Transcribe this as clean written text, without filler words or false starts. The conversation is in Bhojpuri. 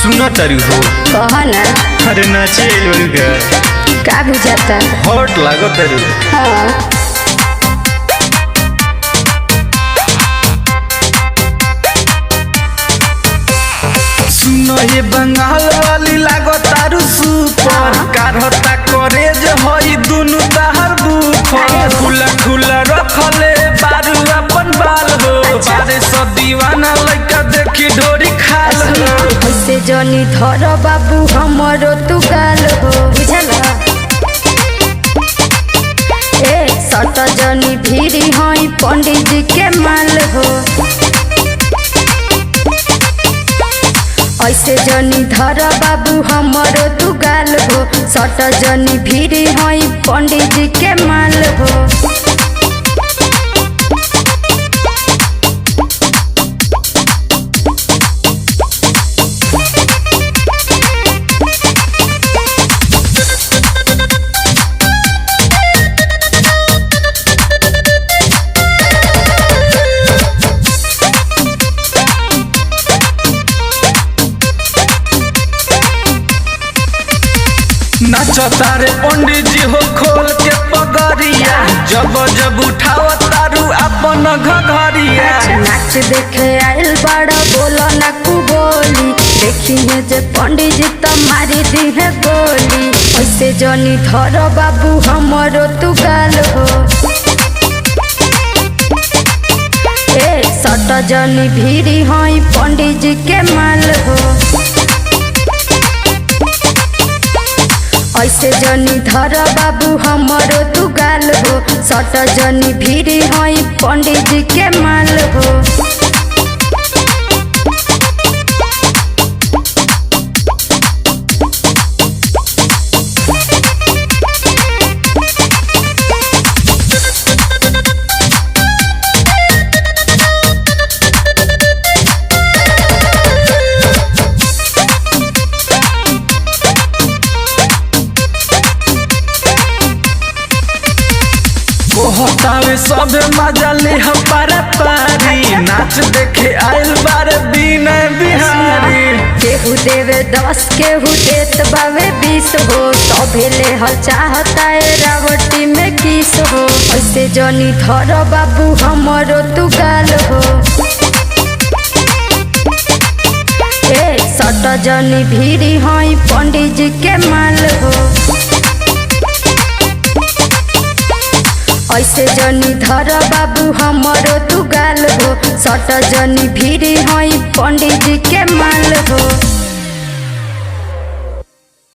सुना तारू हो कह ना। अरे नाचे लड़का का बुझाता हॉट लागो तारू। हाँ सुनो ये बंगाल वाली लागो तारू सुपर कारहता करे जो होई दुनु ताहर बुखर खुला खुला रखले बारू अपन बाल हो बारे सो दीवाना लइका देखी ढोरी खाल हो। ऐसे जनी धर बाबू हमरो तू गाल हो बुझला। ए सट जनी भीरी हई पंडित जी के माल हो। ऐसे जनी धर बाबू हमरो तू गाल हो सट जनी भीरी हई पंडित जी के माल हो। नाचो तारे पंडित जी हो खोल के पगड़िया जब जब उठाओ तारू अपन घघरिया। नाच देखे आइल बड़ा बोलो ना कु बोली देखिए जे पंडित जी तुम्हारी दी है गोली। ऐसे जनी धर बाबू हमरो तू गाल हो। ए सट जनी भीरी हई पंडित जी के माल हो। ऐसे जनी धर बाबू हमरो तू गाल हो सट जनी भीरी हई पंडित जी के माल हो। कहतावे सब मजा ले हमारा पारी नाच देखे आइल बार विनय बिहारी। केहू देवे 10 केहू देत बावे 20 हो सभे ले हल चाहता है रावटी में किस हो। ऐसे जनी धर बाबू हमरो तू गाल हो। ए सट जनी भीरी हई पंडित जी के माल हो। ऐसे जनी धर बाबू हमरो तू गाल हो सट जनी भीरी हई पंडित जी के माल हो।